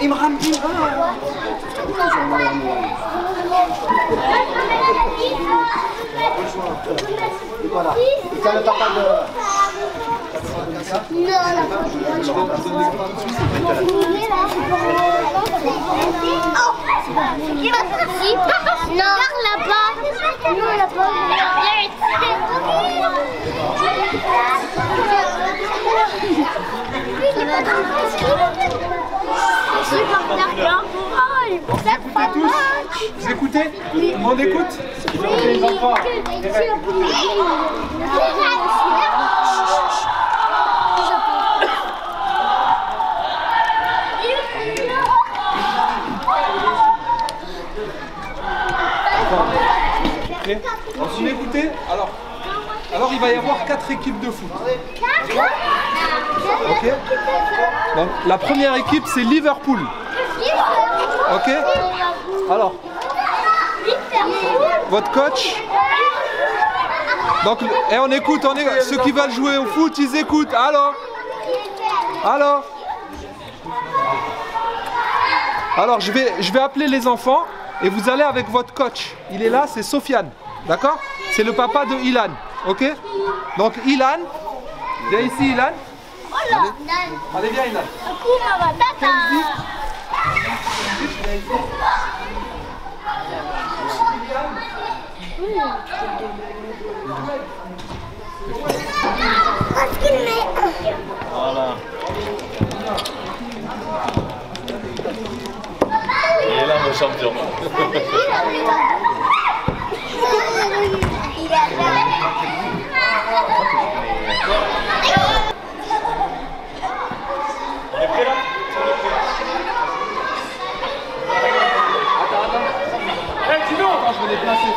Imran, voilà. Et t'as le papa de... Regarde là-bas. Non, là-bas. Vous écoutez? On écoute? Les enfants. Okay. Vous m'écoutez? Alors il va y avoir 4 équipes de foot. Ok. Donc la première équipe c'est Liverpool. Ok. Alors votre coach. Donc et on écoute, ceux qui veulent jouer au foot, ils écoutent. Alors je vais appeler les enfants et vous allez avec votre coach. Il est là, c'est Sofiane. D'accord? C'est le papa de Ilan. Ok? Donc Ilan, viens ici Ilan. Allez viens Ilan. Voilà. Il est là mon champion. On est prêt là? Hé Tino, je vais déplacer.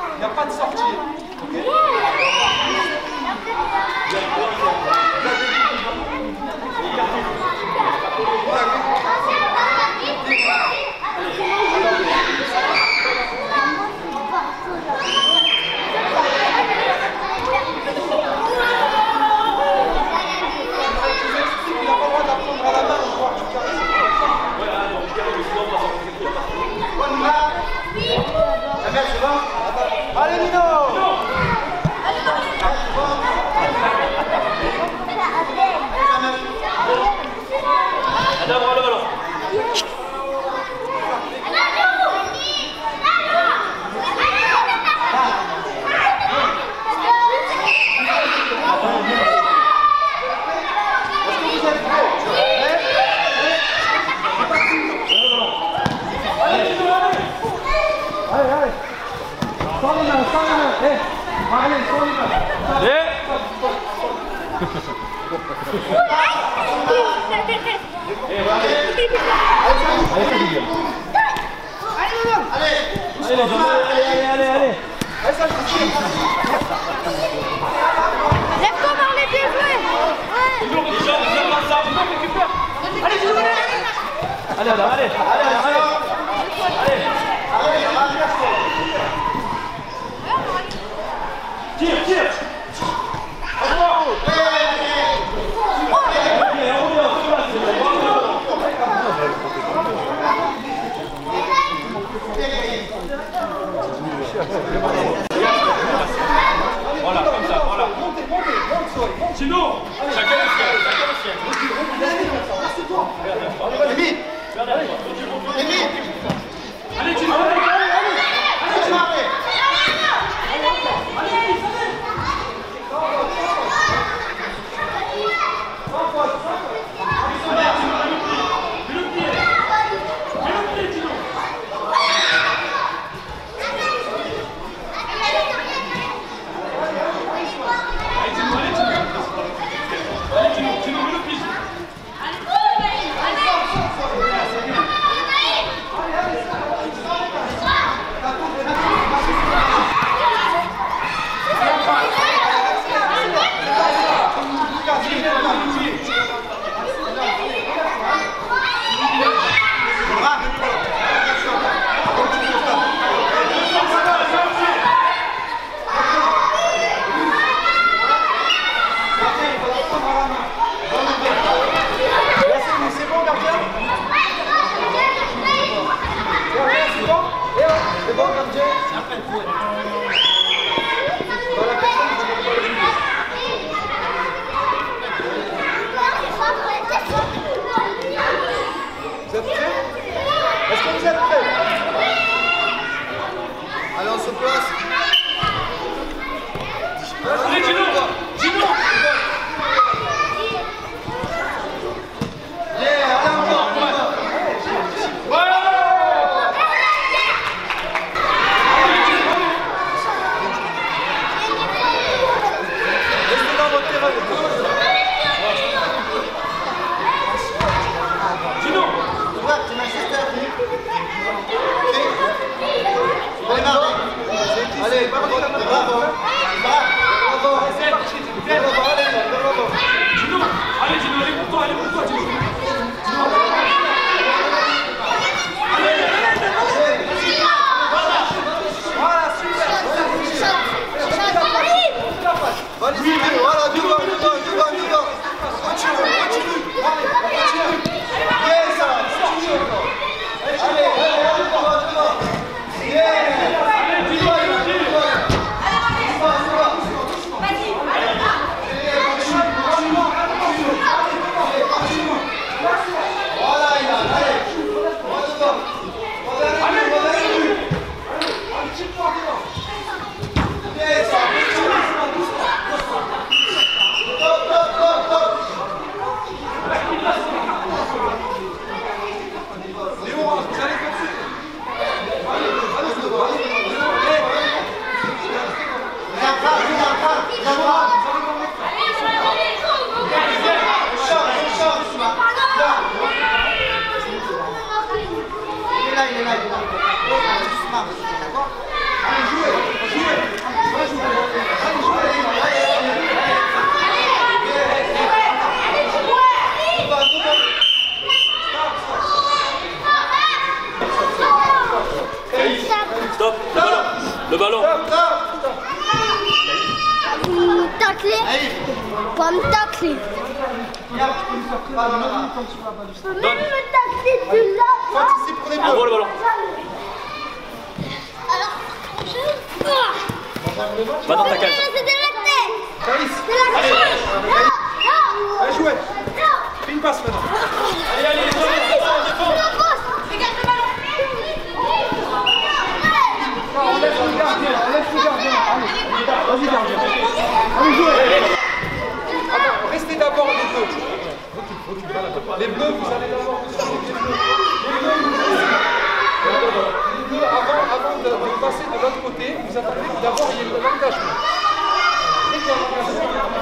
Il n'y a pas de sortie. Okay. Allez Nino! Adam, voilà, voilà. Allez. Lève-toi vers les pieds, jouer. Allez. Tire. Voilà, comme ça, voilà. Monte, sinon, chacun le sien. Allez, Tino, Vous êtes prêts? Est-ce que vous êtes prêts? Allez, on se place. Allez, Gino! Gino! Yeah, allez, encore. Restez dans votre terrain. Gino! Ouais, tu Manchester. Allez, Marc. Allez, bravo. Gino! Allez, Gino, allez pour toi, Gino! Voilà, devant. Continue. Yeah, ça va. Allez, devant. Il est là. D'accord? Allez, jouez. Stop! Le ballon! Vous me taclez. Pas me tacler. Vous me tacler de là. Participe pour les Envoie le ballon! Alors, Va dans ta cage! c'est de la tête. Caïs, De la Allez. tête. Non. allez jouer. Fais une passe maintenant. Allez, défends! Regarde le ballon. Laisse le gardien. Vas-y, gardien. Allez, jouez. Attends, restez d'abord les bleus. Les bleus, vous allez d'abord. Les bleus, avant de passer de l'autre côté, vous attendez que d'abord il y ait l'engagement. Dès qu'il y a l'engagement,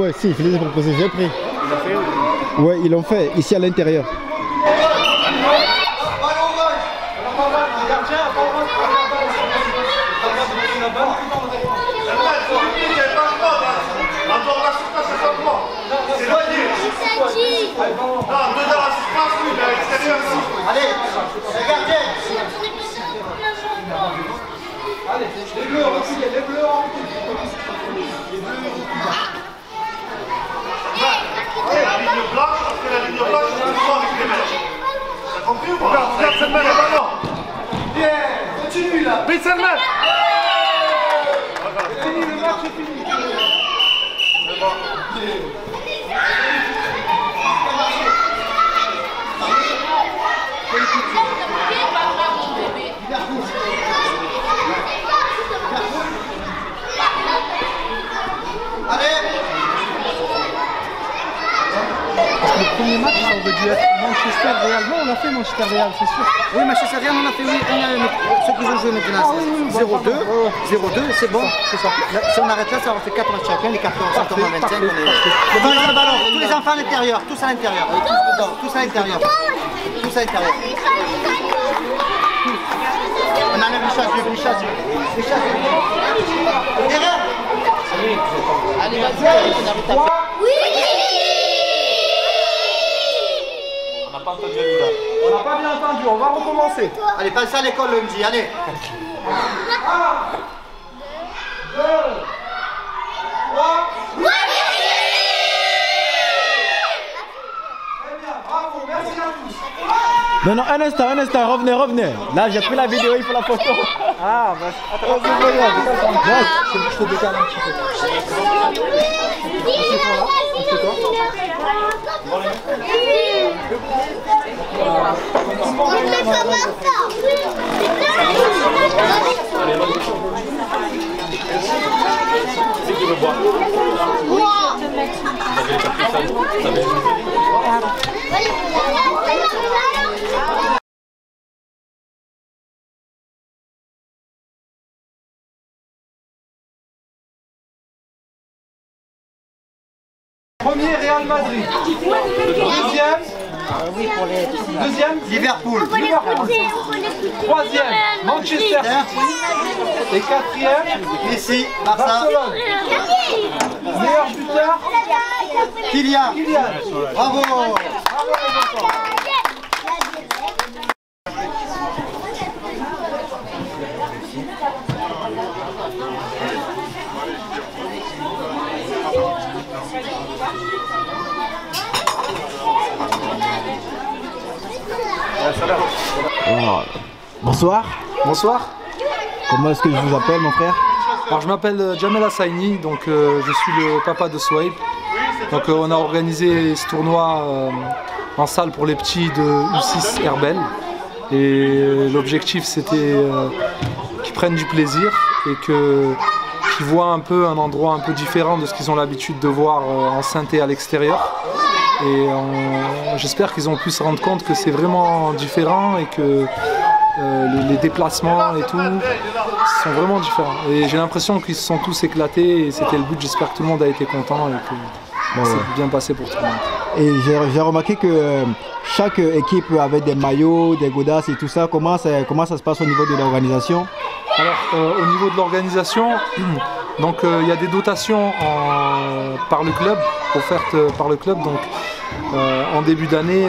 Ouais, si, il fait les propositions, j'ai pris. Ouais, ils l'ont fait, ici à l'intérieur. Allez, le gardien. allez, les bleus, reculez, les bleus, La ligne blanche, parce que la ligne blanche, c'est le soir avec les mèches. T'as compris ou pas? Regarde Selman, le ballon. Bien, continue là. Vite Selman. c'est fini, le match est fini. C'est bon. Manchester Real. Non, on a fait Manchester Real, c'est sûr. Oui, Manchester Real, on a fait, oui, ceux qui ont joué maintenant. 0-2, c'est bon. C'est ça. Là, si on arrête là, ça va faire 4 matchs chacun, les cartons en 25. Le ballon, tous les enfants à l'intérieur, tous à l'intérieur. Tous à l'intérieur. Tous à l'intérieur. On enlève les chasses. Derrière. Allez, vas-y, on arrête à... On n'a pas entendu Lila. On n'a pas bien entendu, on va recommencer. Allez, passez à l'école lundi, allez. 1, 2, 3. Très bien, bravo, merci à tous. Non, un instant, revenez. Là, j'ai pris la vidéo, il faut la photo. Ah, bah, attends, c'est pas grave. Je te décale un petit peu. C'est qui veut boire? Premier Real Madrid. Deuxième Liverpool. Troisième Manchester City. Et quatrième Messi, Barça. Barcelone. Meilleur buteur Kylian. Bravo. Bravo les enfants. Bonsoir. Bonsoir. Comment est-ce que je vous appelle, mon frère? Alors je m'appelle Jamel Assaini, donc je suis le papa de Souhaib. Donc on a organisé ce tournoi en salle pour les petits de U6 Herbel. Et l'objectif c'était qu'ils prennent du plaisir et qu'ils voient un peu un endroit un peu différent de ce qu'ils ont l'habitude de voir en synthé à l'extérieur. Et j'espère qu'ils ont pu se rendre compte que c'est vraiment différent et que les déplacements et tout sont vraiment différents. Et j'ai l'impression qu'ils se sont tous éclatés et c'était le but. J'espère que tout le monde a été content et que c'est bien passé pour tout le monde. Et j'ai remarqué que chaque équipe avait des maillots, des godasses et tout ça. Comment ça se passe au niveau de l'organisation? Alors au niveau de l'organisation, donc il y a des dotations par le club, offertes par le club. Donc en début d'année,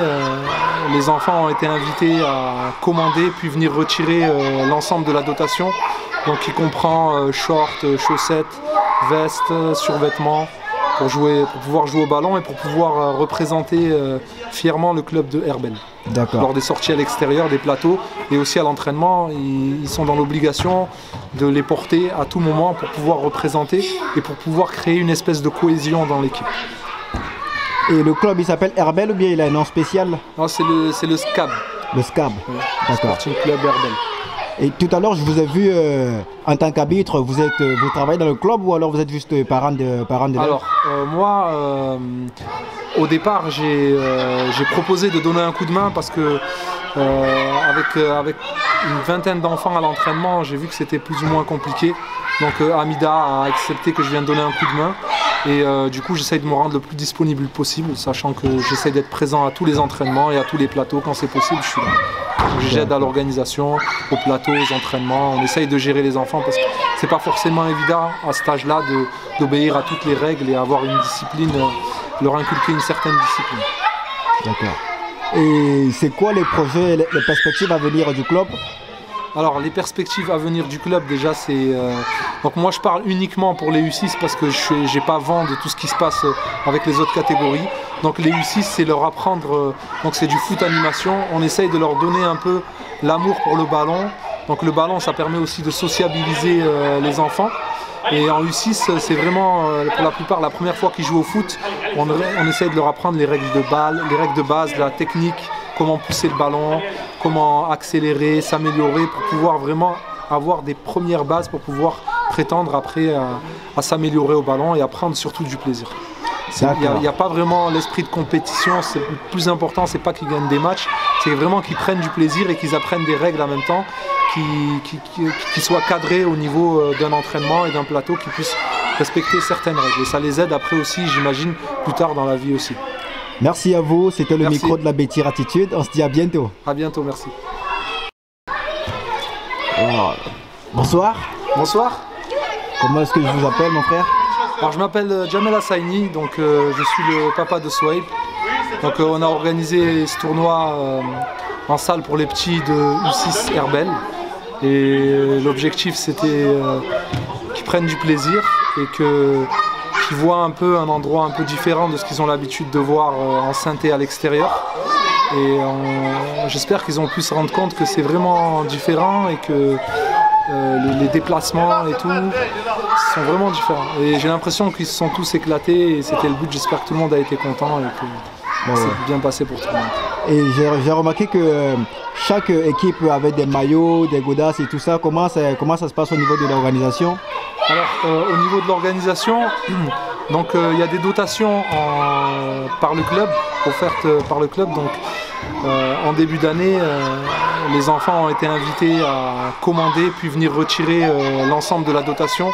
les enfants ont été invités à commander puis venir retirer l'ensemble de la dotation. Donc qui comprend shorts, chaussettes, vestes, survêtements pour pouvoir jouer au ballon et pour pouvoir représenter fièrement le club de Herbel. D'accord. Lors des sorties à l'extérieur, des plateaux et aussi à l'entraînement, ils sont dans l'obligation de les porter à tout moment pour pouvoir représenter et pour pouvoir créer une espèce de cohésion dans l'équipe. Et le club il s'appelle Herbel ou bien il a un nom spécial? Non, c'est le SCAB. Le SCAB. Oui. D'accord. Sporting Club Herbel. Et tout à l'heure, je vous ai vu en tant qu'arbitre, vous travaillez dans le club ou alors vous êtes juste parent d'élèves? Alors, moi, au départ, j'ai proposé de donner un coup de main parce que avec une vingtaine d'enfants à l'entraînement, j'ai vu que c'était plus ou moins compliqué. Donc Amida a accepté que je vienne donner un coup de main. Et du coup, j'essaye de me rendre le plus disponible possible, sachant que j'essaye d'être présent à tous les entraînements et à tous les plateaux. Quand c'est possible, je suis là. J'aide à l'organisation, aux plateaux, aux entraînements. On essaye de gérer les enfants parce que c'est pas forcément évident à cet âge-là d'obéir à toutes les règles et avoir une discipline, leur inculquer une certaine discipline. D'accord. Et c'est quoi les projets, les perspectives à venir du club? Alors les perspectives à venir du club déjà c'est... donc moi je parle uniquement pour les U6 parce que je n'ai pas vent de tout ce qui se passe avec les autres catégories. Donc les U6 c'est leur apprendre, donc c'est du foot animation, on essaye de leur donner un peu l'amour pour le ballon. Donc le ballon ça permet aussi de sociabiliser les enfants. Et en U6 c'est vraiment pour la plupart la première fois qu'ils jouent au foot. On essaye de leur apprendre les règles de balle, les règles de base, la technique, comment pousser le ballon, comment accélérer, s'améliorer pour pouvoir vraiment avoir des premières bases pour pouvoir prétendre après à s'améliorer au ballon et à prendre surtout du plaisir. Il n'y a pas vraiment l'esprit de compétition. Le plus important, c'est pas qu'ils gagnent des matchs, c'est vraiment qu'ils prennent du plaisir et qu'ils apprennent des règles en même temps, qui soient cadrés au niveau d'un entraînement et d'un plateau, qui puissent respecter certaines règles. Et ça les aide après aussi, j'imagine, plus tard dans la vie aussi. Merci à vous, c'était le micro de la Bétir Attitude. On se dit à bientôt. À bientôt, merci. Alors, bonsoir. Bonsoir. Comment est-ce que je vous appelle, mon frère? Alors, je m'appelle Jamel Assaini, donc je suis le papa de Souhaib. Donc on a organisé ce tournoi en salle pour les petits de U6 Herbel. Et l'objectif c'était qu'ils prennent du plaisir et qu'ils voient un peu un endroit un peu différent de ce qu'ils ont l'habitude de voir en synthé à l'extérieur. Et j'espère qu'ils ont pu se rendre compte que c'est vraiment différent et que les déplacements et tout sont vraiment différents. Et j'ai l'impression qu'ils se sont tous éclatés et c'était le but. J'espère que tout le monde a été content et que c'est bien passé pour tout le monde. Et j'ai remarqué que chaque équipe avait des maillots, des godasses et tout ça. Comment ça se passe au niveau de l'organisation? Alors au niveau de l'organisation, donc il y a des dotations par le club, offertes par le club. Donc en début d'année, les enfants ont été invités à commander puis venir retirer l'ensemble de la dotation.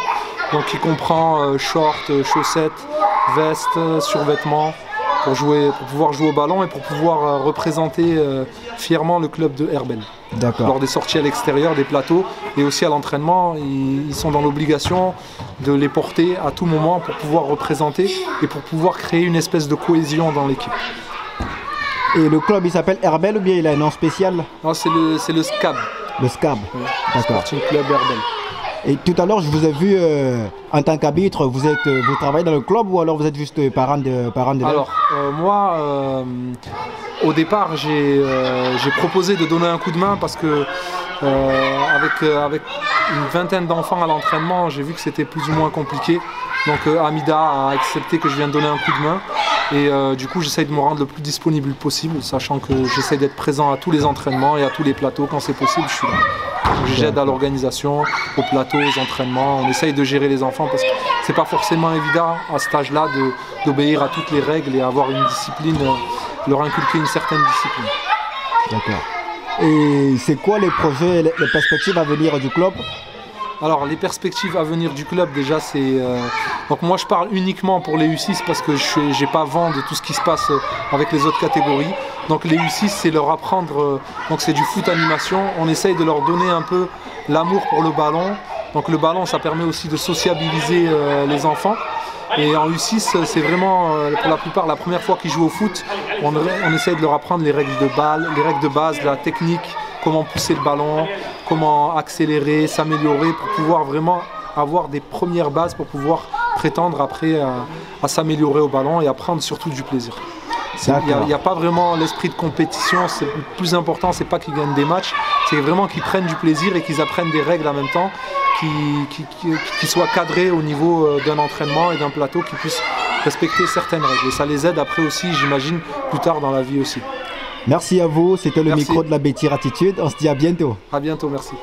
Donc qui comprend shorts, chaussettes, vestes, survêtements pour pouvoir jouer au ballon et pour pouvoir représenter fièrement le club de Herbel. Lors des sorties à l'extérieur, des plateaux et aussi à l'entraînement, ils sont dans l'obligation de les porter à tout moment pour pouvoir représenter et pour pouvoir créer une espèce de cohésion dans l'équipe. Et le club il s'appelle Herbel ou bien il a un nom spécial? Non, c'est le SCAB. Le SCAB, oui. D'accord. Sporting Club Herbel. Et tout à l'heure, je vous ai vu en tant qu'arbitre, vous travaillez dans le club ou alors vous êtes juste parent d'élèves? Alors, moi, au départ, j'ai proposé de donner un coup de main parce que avec une vingtaine d'enfants à l'entraînement, j'ai vu que c'était plus ou moins compliqué. Donc Amida a accepté que je vienne donner un coup de main. Et du coup, j'essaye de me rendre le plus disponible possible, sachant que j'essaye d'être présent à tous les entraînements et à tous les plateaux. Quand c'est possible, je suis là. J'aide à l'organisation, au plateau, aux entraînements. On essaye de gérer les enfants parce que c'est pas forcément évident à cet âge-là d'obéir à toutes les règles et avoir une discipline, leur inculquer une certaine discipline. D'accord. Et c'est quoi les projets, les perspectives à venir du club? Alors les perspectives à venir du club déjà c'est... donc moi je parle uniquement pour les U6 parce que je n'ai pas vent de tout ce qui se passe avec les autres catégories. Donc les U6 c'est leur apprendre, donc c'est du foot animation, on essaye de leur donner un peu l'amour pour le ballon. Donc le ballon ça permet aussi de sociabiliser les enfants. Et en U6 c'est vraiment pour la plupart la première fois qu'ils jouent au foot. On essaye de leur apprendre les règles de balle, les règles de base, la technique, comment pousser le ballon, comment accélérer, s'améliorer pour pouvoir vraiment avoir des premières bases pour pouvoir prétendre après à s'améliorer au ballon et à prendre surtout du plaisir. Il n'y a pas vraiment l'esprit de compétition, le plus important c'est pas qu'ils gagnent des matchs, c'est vraiment qu'ils prennent du plaisir et qu'ils apprennent des règles en même temps, qui soient cadrés au niveau d'un entraînement et d'un plateau, qui puissent respecter certaines règles. Et ça les aide après aussi, j'imagine, plus tard dans la vie aussi. Merci à vous, c'était le micro de la Bétir Attitude. On se dit à bientôt. À bientôt, merci.